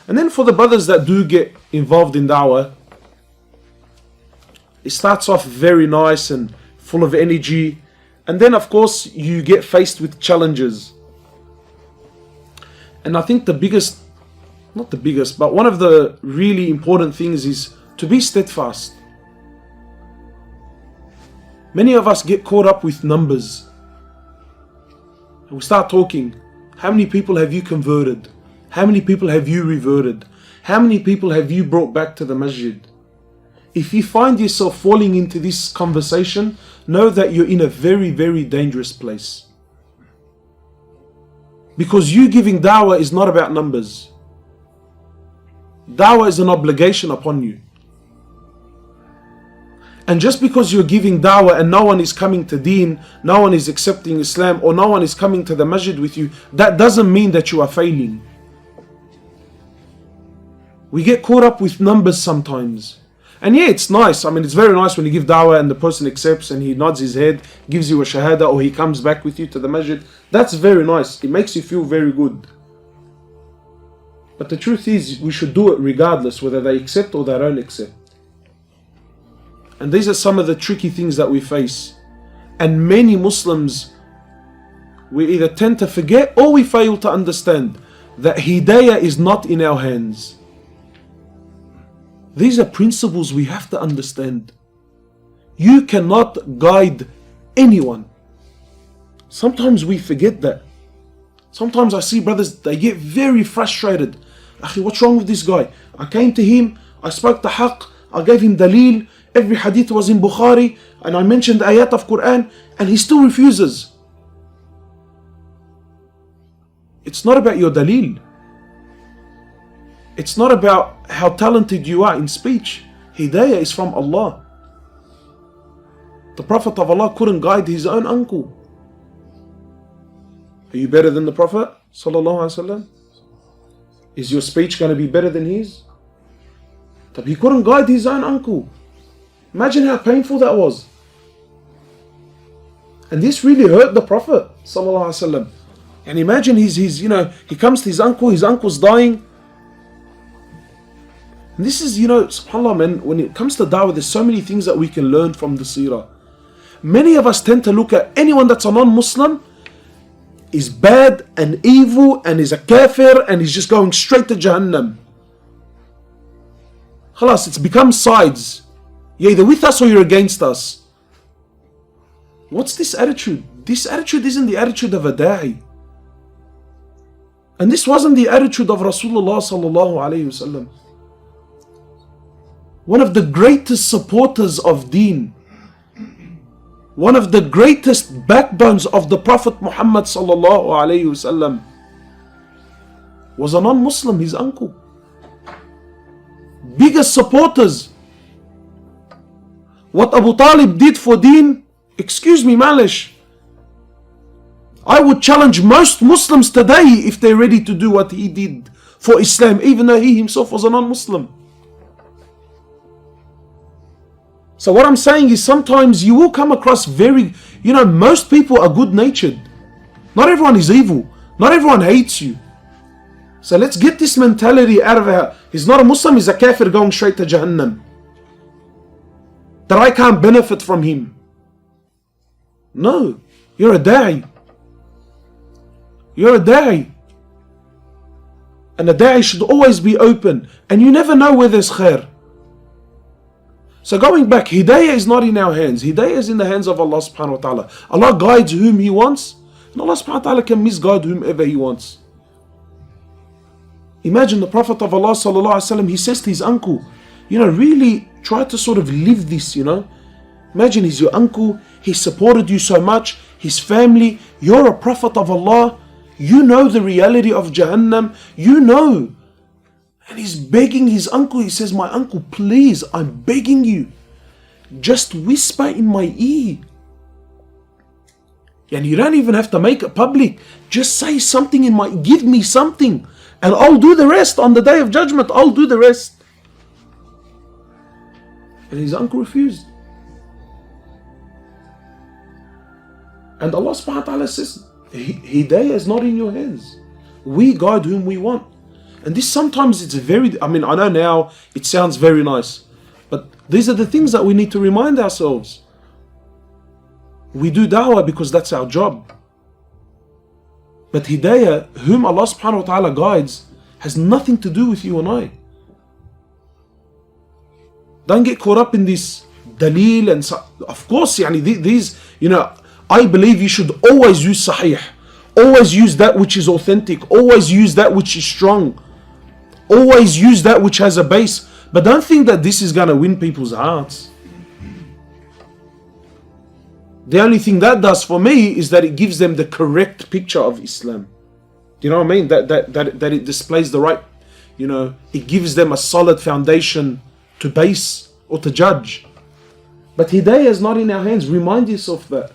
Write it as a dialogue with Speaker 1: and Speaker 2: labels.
Speaker 1: And then for the brothers that do get involved in da'wah, it starts off very nice and full of energy. And then of course you get faced with challenges. And I think the biggest, not the biggest, but one of the really important things is to be steadfast. Many of us get caught up with numbers. And we start talking. How many people have you converted? How many people have you reverted? How many people have you brought back to the masjid? If you find yourself falling into this conversation, know that you're in a very, very dangerous place. Because you giving da'wah is not about numbers. Da'wah is an obligation upon you. And just because you're giving da'wah and no one is coming to deen, no one is accepting Islam, or no one is coming to the masjid with you, that doesn't mean that you are failing. We get caught up with numbers sometimes. And yeah, it's nice. I mean, it's very nice when you give da'wah and the person accepts and he nods his head, gives you a shahada, or he comes back with you to the masjid. That's very nice. It makes you feel very good. But the truth is, we should do it regardless whether they accept or they don't accept. And these are some of the tricky things that we face. And many Muslims, we either tend to forget or we fail to understand that hidayah is not in our hands. These are principles we have to understand. You cannot guide anyone. Sometimes we forget that. Sometimes I see brothers, they get very frustrated. Akhi, what's wrong with this guy? I came to him, I spoke the haqq, I gave him daleel, every hadith was in Bukhari, and I mentioned ayat of Quran, and he still refuses. It's not about your daleel. It's not about how talented you are in speech. Hidayah is from Allah. The Prophet of Allah couldn't guide his own uncle. Are you better than the Prophet sallallahu alaihi wasallam? Is your speech going to be better than his? But he couldn't guide his own uncle. Imagine how painful that was. And this really hurt the Prophet sallallahu alaihi wasallam. And imagine he comes to his uncle's dying. And this is, subhanAllah, man, when it comes to da'wah, there's so many things that we can learn from the seerah. Many of us tend to look at anyone that's a non-Muslim is bad and evil and is a kafir and is just going straight to Jahannam. Khalas, it's become sides. You're either with us or you're against us. What's this attitude? This attitude isn't the attitude of a da'i. And this wasn't the attitude of Rasulullah sallallahu alayhi wasallam. One of the greatest supporters of deen, one of the greatest backbones of the Prophet Muhammad sallallahu alayhi wasallam was a non-Muslim, his uncle. Biggest supporters. What Abu Talib did for deen, excuse me, malish, I would challenge most Muslims today if they're ready to do what he did for Islam, even though he himself was a non-Muslim. So what I'm saying is sometimes you will come across most people are good-natured. Not everyone is evil. Not everyone hates you. So let's get this mentality out of our... He's not a Muslim, he's a kafir going straight to Jahannam. That I can't benefit from him. No, you're a da'i. You're a da'i. And a da'i should always be open. And you never know where there's khair. So going back, hidayah is not in our hands. Hidayah is in the hands of Allah subhanahu wa ta'ala. Allah guides whom He wants. And Allah subhanahu wa ta'ala can misguide whomever He wants. Imagine the Prophet of Allah sallallahu alaihi wasallam, he says to his uncle, really try to sort of live this, Imagine he's your uncle, he supported you so much, his family, you're a Prophet of Allah, you know the reality of Jahannam, And he's begging his uncle, he says, my uncle, please, I'm begging you, just whisper in my ear. And you don't even have to make it public, just say something give me something, and I'll do the rest on the day of judgment, I'll do the rest. And his uncle refused. And Allah subhanahu wa ta'ala says, Hidayah is not in your hands. We guide whom we want. And this sometimes it's very, I mean, I know now it sounds very nice, but these are the things that we need to remind ourselves. We do da'wah because that's our job. But hidayah, whom Allah subhanahu wa ta'ala guides, has nothing to do with you and I. Don't get caught up in this dalil and of course, these, I believe you should always use sahih. Always use that which is authentic. Always use that which is strong. Always use that which has a base. But don't think that this is going to win people's hearts. The only thing that does for me is that it gives them the correct picture of Islam. Do you know what I mean? That it displays the right, it gives them a solid foundation to base or to judge. But hidayah is not in our hands. Remind yourself that.